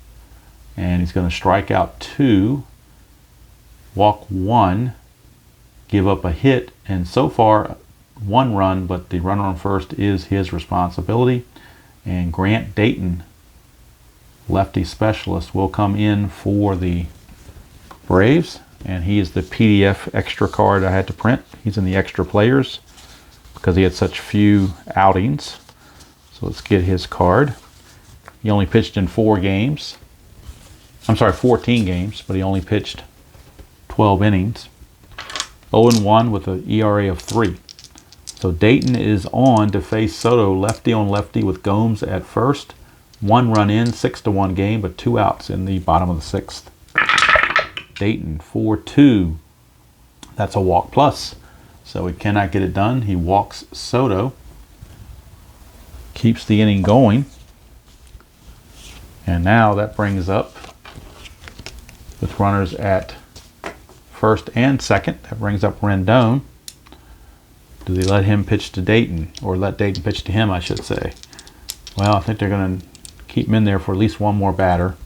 and he's going to strike out 2, walk 1, give up a hit, and so far 1 run, but the runner on first is his responsibility. And Grant Dayton, lefty specialist, will come in for the Braves, and he is the PDF extra card I had to print. He's in the extra players because he had such few outings. So let's get his card. He only pitched in 14 games, but he only pitched 12 innings. 0-1 with an ERA of 3. So Dayton is on to face Soto, lefty on lefty with Gomes at first. 1 run in, 6-1 game, but 2 outs in the bottom of the 6th. Dayton, 4-2. That's a walk plus. So he cannot get it done. He walks Soto. Keeps the inning going. And now that brings up, with runners at first and second, that brings up Rendon. Do they let him pitch to Dayton, or let Dayton pitch to him, I should say? Well, I think they're going to keep him in there for at least one more batter.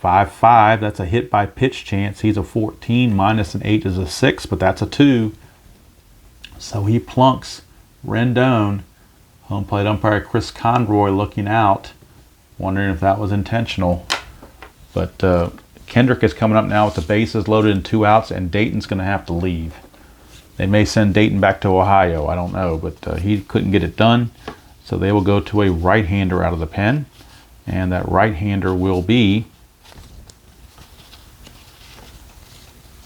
5-5, that's a hit by pitch chance. He's a 14, minus an 8 is a 6, but that's a 2. So he plunks Rendon. Home plate umpire Chris Conroy looking out, wondering if that was intentional. But Kendrick is coming up now with the bases loaded and 2 outs, and Dayton's going to have to leave. They may send Dayton back to Ohio, I don't know, but he couldn't get it done. So they will go to a right-hander out of the pen, and that right-hander will be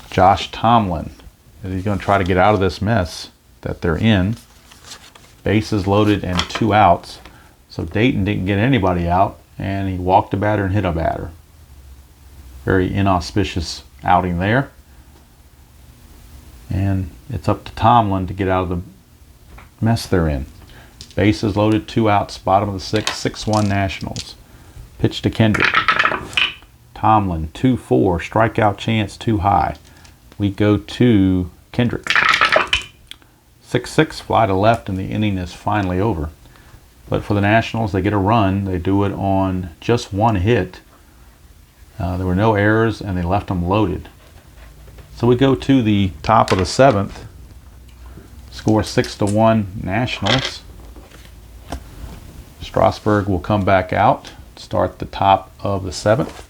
Josh Tomlin. He's going to try to get out of this mess that they're in. Bases loaded and 2 outs. So Dayton didn't get anybody out, and he walked a batter and hit a batter. Very inauspicious outing there. And it's up to Tomlin to get out of the mess they're in. Bases loaded, 2 outs, bottom of the 6th, 6-1 Nationals. Pitch to Kendrick. Tomlin, 2-4, strikeout chance too high. We go to Kendrick. 6-6, fly to left, and the inning is finally over. But for the Nationals, they get a run. They do it on just 1 hit. There were no errors, and they left them loaded. So we go to the top of the 7th. Score 6-1 Nationals. Strasburg will come back out, start the top of the 7th.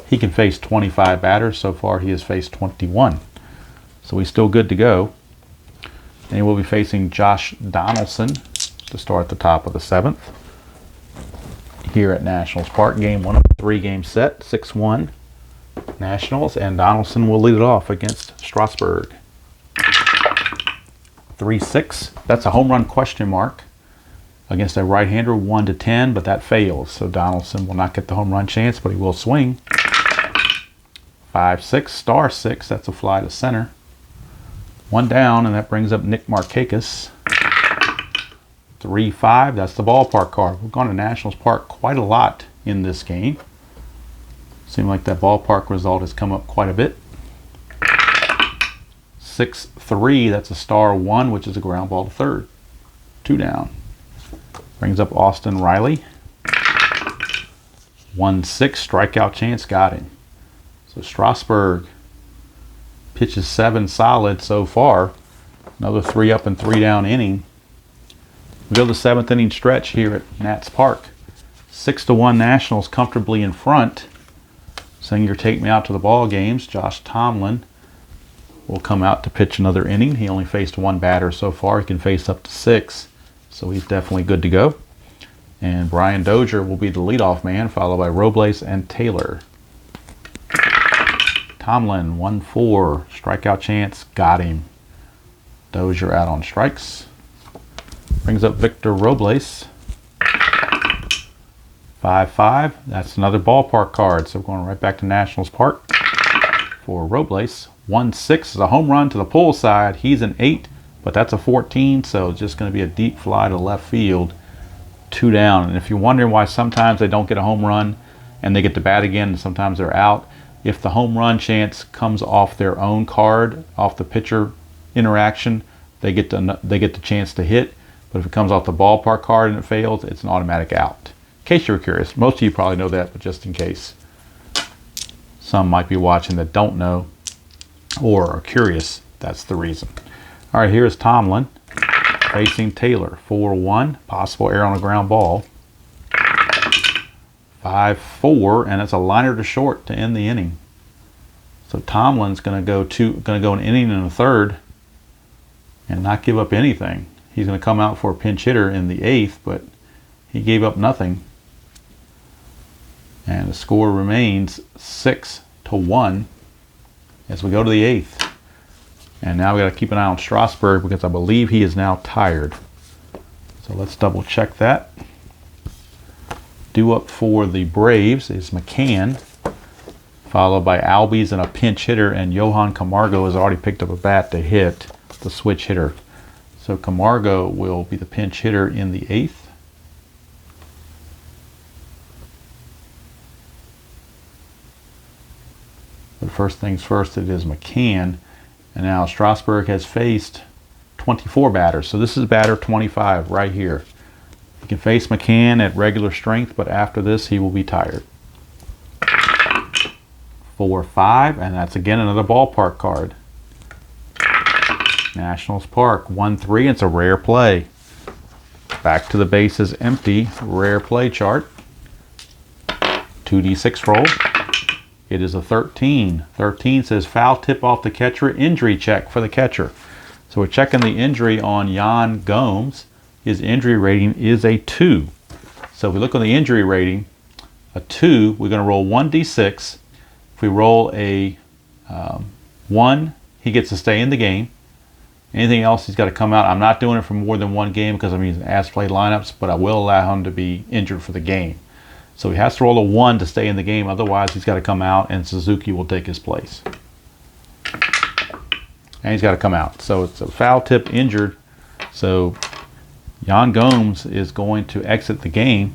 He can face 25 batters. So far he has faced 21. So he's still good to go. And he will be facing Josh Donaldson to start the top of the 7th. Here at Nationals Park, game 1 of the 3-game set, 6-1 Nationals, and Donaldson will lead it off against Strasburg. 3-6, that's a home run question mark against a right-hander, 1-10, but that fails. So Donaldson will not get the home run chance, but he will swing. 5-6, star 6, that's a fly to center. 1 down, and that brings up Nick Markakis. 3-5, that's the ballpark card. We've gone to Nationals Park quite a lot in this game. Seems like that ballpark result has come up quite a bit. 6-3, that's a star 1, which is a ground ball to third. 2 down. Brings up Austin Riley. 1-6, strikeout chance, got him. So Strasburg pitches 7 solid so far. Another 3 up and 3 down inning. We go to the 7th inning stretch here at Nats Park. 6-1 Nationals comfortably in front. Singer take me out to the ball games. Josh Tomlin will come out to pitch another inning. He only faced 1 batter so far. He can face up to 6, so he's definitely good to go. And Brian Dozier will be the leadoff man, followed by Robles and Taylor. Tomlin, 1-4, strikeout chance, got him. Dozier out on strikes. Brings up Victor Robles. 5-5, that's another ballpark card. So we're going right back to Nationals Park for Robles. 1-6 is a home run to the pull side. He's an 8, but that's a 14, so it's just going to be a deep fly to left field. 2 down. And if you're wondering why sometimes they don't get a home run and they get to bat again and sometimes they're out, if the home run chance comes off their own card, off the pitcher interaction, they get the chance to hit. But if it comes off the ballpark card and it fails, it's an automatic out. In case you were curious. Most of you probably know that, but just in case some might be watching that don't know or are curious, that's the reason. All right, here's Tomlin facing Taylor. 4-1, possible error on a ground ball. 5-4, and it's a liner to short to end the inning. So Tomlin's going to go an inning and a third and not give up anything. He's going to come out for a pinch hitter in the 8th, but he gave up nothing. And the score remains 6-1 as we go to the 8th. And now we got to keep an eye on Strasburg because I believe he is now tired. So let's double check that. Due up for the Braves is McCann, followed by Albies and a pinch hitter, and Johan Camargo has already picked up a bat to hit the switch hitter. So Camargo will be the pinch hitter in the 8th. first things first, it is McCann. And now Strasburg has faced 24 batters. So this is batter 25 right here. He can face McCann at regular strength, but after this he will be tired. 4-5, and that's again another ballpark card. Nationals Park, 1-3. It's a rare play. Back to the bases empty, rare play chart. 2d6 roll. It is a 13. 13 says foul tip off the catcher, injury check for the catcher. So we're checking the injury on Yan Gomes. His injury rating is a 2. So if we look on the injury rating, a 2, we're going to roll 1d6. If we roll a 1, he gets to stay in the game. Anything else, he's got to come out. I'm not doing it for more than one game because I'm using as-played lineups, but I will allow him to be injured for the game. So he has to roll a 1 to stay in the game. Otherwise, he's got to come out, and Suzuki will take his place. And he's got to come out. So it's a foul tip, injured. So Yan Gomes is going to exit the game,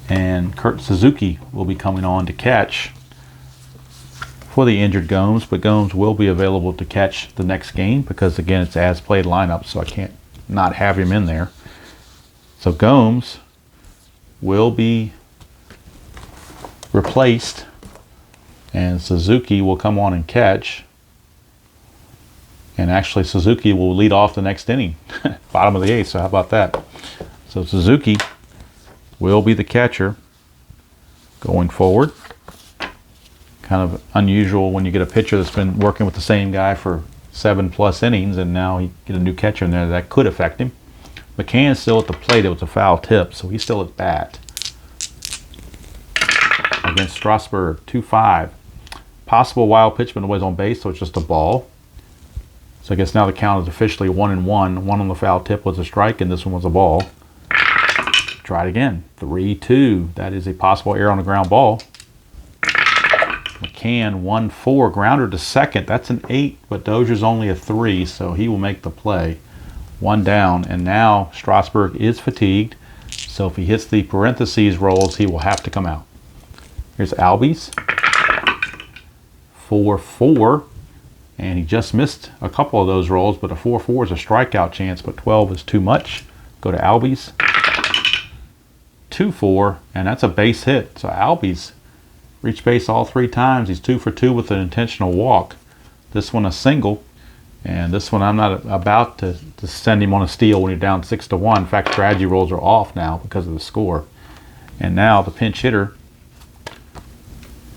and Kurt Suzuki will be coming on to catch for the injured Gomes, but Gomes will be available to catch the next game because, again, it's as played lineup, so I can't not have him in there. So Gomes will be replaced, and Suzuki will come on and catch. And actually, Suzuki will lead off the next inning, bottom of the 8th, so how about that? So Suzuki will be the catcher going forward. Kind of unusual when you get a pitcher that's been working with the same guy for 7+ innings, and now you get a new catcher in there that could affect him. McCann's still at the plate. It was a foul tip, so he's still at bat. Against Strasburg, 2-5. Possible wild pitch, but nobody's on base, so it's just a ball. So I guess now the count is officially 1-1. One on the foul tip was a strike, and this one was a ball. Try it again. 3-2. That is a possible error on the ground ball. McCann 1-4, grounder to second. That's an 8, but Dozier's only a 3, so he will make the play. 1 down, and now Strasburg is fatigued, so if he hits the parentheses rolls, he will have to come out. Here's Albies. 4-4, and he just missed a couple of those rolls, but a 4-4 is a strikeout chance, but 12 is too much. Go to Albies. 2-4, and that's a base hit. So Albies reached base all 3 times. He's 2 for 2 with an intentional walk. This one a single, and this one I'm not about to send him on a steal when you're down 6-1. In fact, strategy rolls are off now because of the score. And now the pinch hitter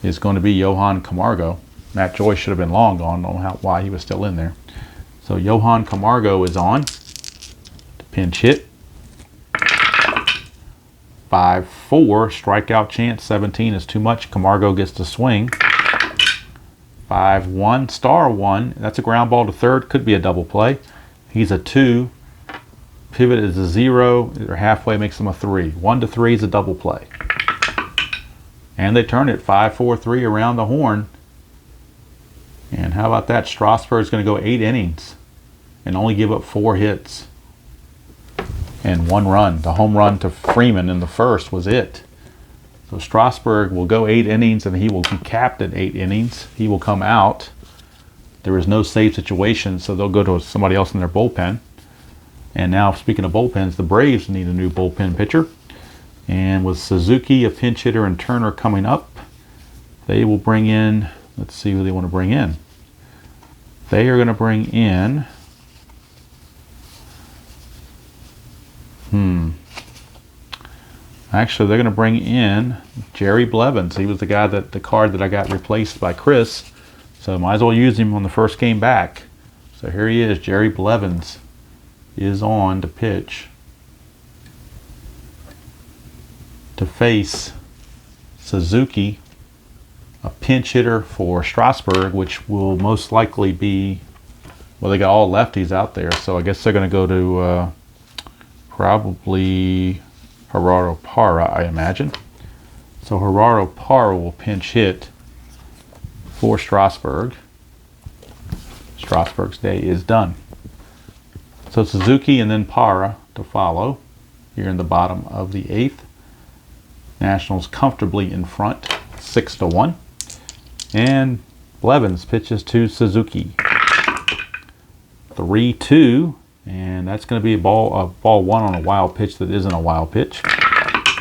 is going to be Johan Camargo. Matt Joyce should have been long gone. I don't know why he was still in there. So Johan Camargo is on to pinch hit. 5-4, strikeout chance, 17 is too much. Camargo gets to swing. 5-1, star 1. That's a ground ball to third. Could be a double play. He's a 2. Pivot is a 0. Or halfway makes him a 3. 1-3 is a double play. And they turn it 5-4-3 around the horn. And how about that? Strasburg's going to go 8 innings and only give up 4 hits and 1 run. The home run to Freeman in the first was it. So Strasburg will go 8 innings, and he will be capped at 8 innings. He will come out. There is no save situation, so they'll go to somebody else in their bullpen. And now, speaking of bullpens, the Braves need a new bullpen pitcher. And with Suzuki, a pinch hitter, and Turner coming up, they will bring in, let's see who they want to bring in. They are going to bring in, actually, they're going to bring in Jerry Blevins. He was the guy the card that I got replaced by Chris. So might as well use him on the first game back. So here he is. Jerry Blevins is on to pitch to face Suzuki, a pinch hitter for Strasburg, which will most likely be, well, they got all lefties out there. So I guess they're going to go to probably Gerardo Parra, I imagine. So Gerardo Parra will pinch hit for Strasburg. Strasburg's day is done. So Suzuki and then Parra to follow here in the bottom of the 8th. Nationals comfortably in front, 6-1. And Blevins pitches to Suzuki. 3-2, and that's going to be a ball one on a wild pitch that isn't a wild pitch.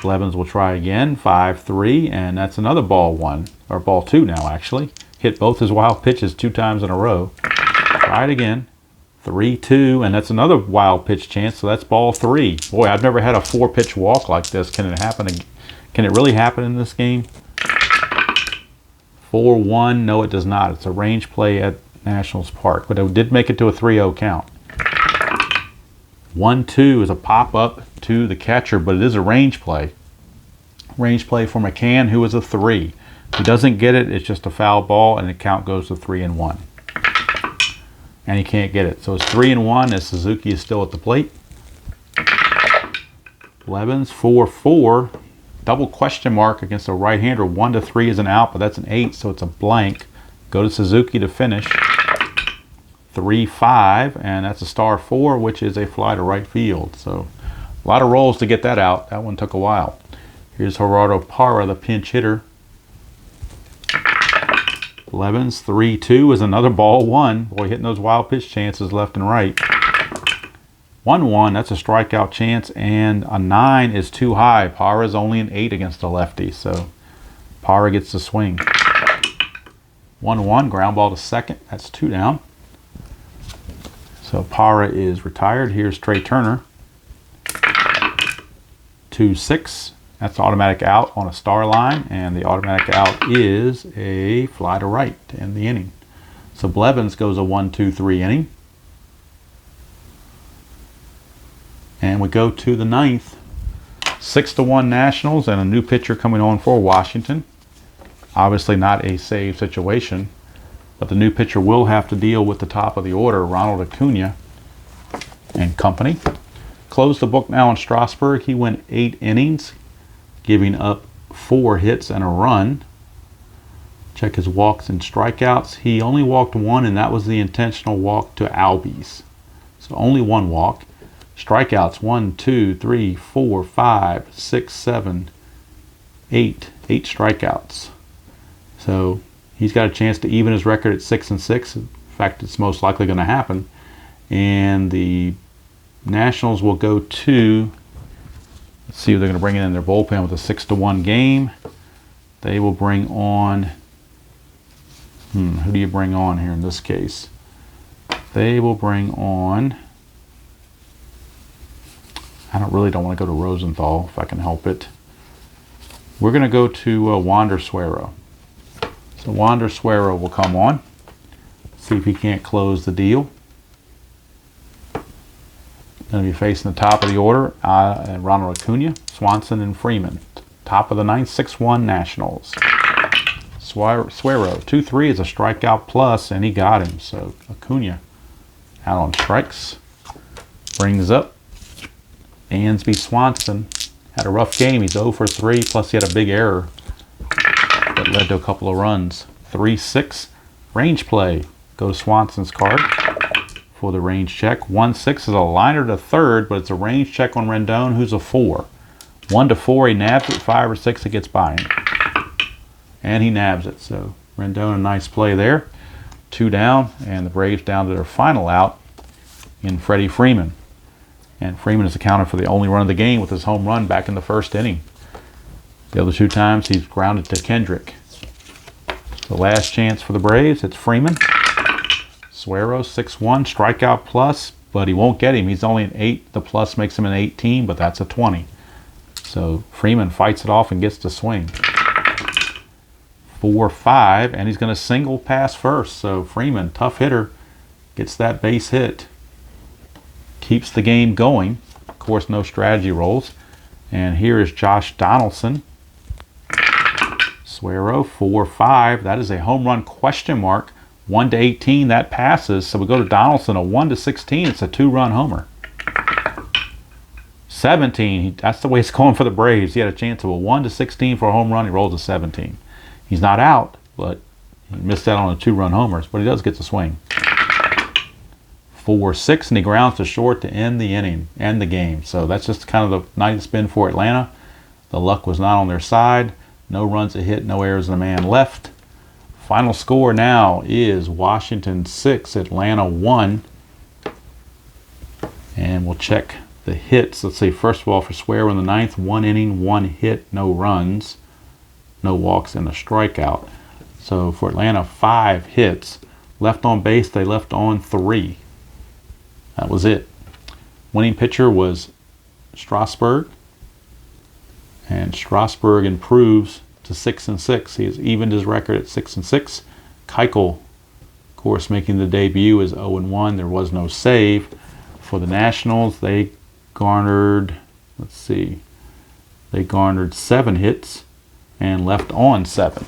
Blevins will try again. 5-3, and that's another ball one, or ball two now actually. Hit both his wild pitches 2 times in a row. Try it again. 3-2, and that's another wild pitch chance, so that's ball 3. Boy, I've never had a 4-pitch walk like this. Can it happen? Can it really happen in this game? 4-1, no it does not. It's a range play at Nationals Park, but it did make it to a 3-0 count. 1-2 is a pop-up to the catcher, but it is a range play. Range play for McCann, who is a 3. If he doesn't get it, it's just a foul ball, and the count goes to 3-1. And he can't get it. So it's 3-1 as Suzuki is still at the plate. Blevins 4-4. Double question mark against a right-hander. 1-3 is an out, but that's an 8, so it's a blank. Go to Suzuki to finish. 3-5, and that's a star 4, which is a fly to right field. So a lot of rolls to get that out. That one took a while. Here's Gerardo Parra, the pinch hitter. Blevins 3-2 is another ball 1. Boy, hitting those wild pitch chances left and right. 1-1, that's a strikeout chance, and a 9 is too high. Parra's only an 8 against a lefty, so Parra gets the swing. 1-1, ground ball to second. That's 2 down. So Parra is retired. Here's Trey Turner. 2-6. That's automatic out on a star line, and the automatic out is a fly to right to end the inning. So Blevins goes a 1-2-3 inning. And we go to the 9th. 6-1 Nationals, and a new pitcher coming on for Washington. Obviously not a save situation, but the new pitcher will have to deal with the top of the order, Ronald Acuna and company. Close the book now on Strasburg. He went 8 innings, giving up 4 hits and a run. Check his walks and strikeouts. He only walked 1, and that was the intentional walk to Albies. So only 1 walk. Strikeouts 1, 2, 3, 4, 5, 6, 7, 8. 8 strikeouts. So he's got a chance to even his record at 6-6. In fact, it's most likely going to happen. And the Nationals will go to, let's see if they're going to bring in their bullpen with a 6-1 game. They will bring on, who do you bring on here in this case? They will bring on, I really don't want to go to Rosenthal if I can help it. We're going to go to Wander Suero. So Wander Suero will come on. See if he can't close the deal. Going to be facing the top of the order, Ronald Acuna, Swanson, and Freeman. Top of the 9th, 6-1 Nationals. Suero, 2-3 is a strikeout plus, and he got him. So Acuna out on strikes. Brings up Dansby Swanson. Had a rough game. He's 0 for 3, plus he had a big error that led to a couple of runs. 3-6, range play. Go to Swanson's card for the range check. 1-6 is a liner to third, but it's a range check on Rendon, who's a 4. 1-4, he nabs it. 5 or 6, it gets by him. And he nabs it. So Rendon, a nice play there. 2 down, and the Braves down to their final out in Freddie Freeman. And Freeman is accounted for the only run of the game with his home run back in the first inning. The other 2 times he's grounded to Kendrick. The last chance for the Braves, it's Freeman. Suero, 6-1, strikeout plus, but he won't get him. He's only an 8. The plus makes him an 18, but that's a 20. So Freeman fights it off and gets the swing. 4-5, and he's going to single pass first. So Freeman, tough hitter, gets that base hit. Keeps the game going. Of course, no strategy rolls. And here is Josh Donaldson. Suero, 4-5. That is a home run question mark. 1-18, that passes. So we go to Donaldson, a 1-16. It's a 2-run homer. 17, that's the way it's going for the Braves. He had a chance of a 1-16 for a home run. He rolls a 17. He's not out, but he missed out on a 2-run homers, but he does get the swing. 4-6, and he grounds to short to end the inning, end the game. So that's just kind of the night it's been for Atlanta. The luck was not on their side. No runs a hit, no errors, and a man left. Final score now is Washington 6, Atlanta 1. And we'll check the hits. Let's see, first of all, for Swear in the ninth, 1 inning, 1 hit, no runs, no walks, and a strikeout. So for Atlanta, 5 hits. Left on base, they left on 3. That was it. Winning pitcher was Strasburg. And Strasburg improves to 6-6. He has evened his record at 6-6. Keuchel, of course, making the debut, is 0-1. There was no save. For the Nationals, they garnered, let's see, they garnered 7 hits and left on 7.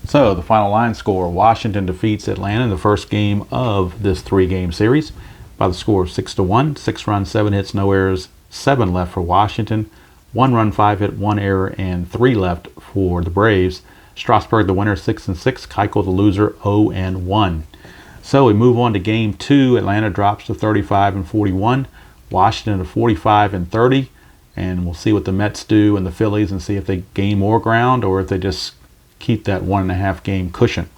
So the final line score, Washington defeats Atlanta in the first game of this 3-game series by the score of 6-1. 6 runs, 7 hits, no errors, 7 left for Washington. 1 run, 5 hit, 1 error, and 3 left for the Braves. Strasburg the winner, 6-6. Keuchel the loser, 0-1. So we move on to game 2. Atlanta drops to 35-41. Washington to 45-30. And we'll see what the Mets do and the Phillies and see if they gain more ground or if they just keep that 1.5 game cushion.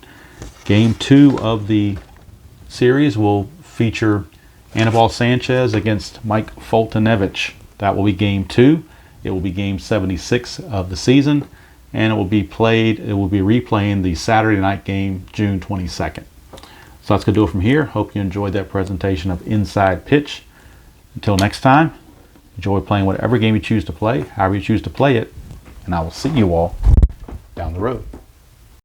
Game 2 of the series will feature Anibal Sanchez against Mike Foltynewicz. That will be game 2. It will be game 76 of the season, and it will be replaying the Saturday night game, June 22nd. So that's going to do it from here. Hope you enjoyed that presentation of Inside Pitch. Until next time, enjoy playing whatever game you choose to play, however you choose to play it, and I will see you all down the road.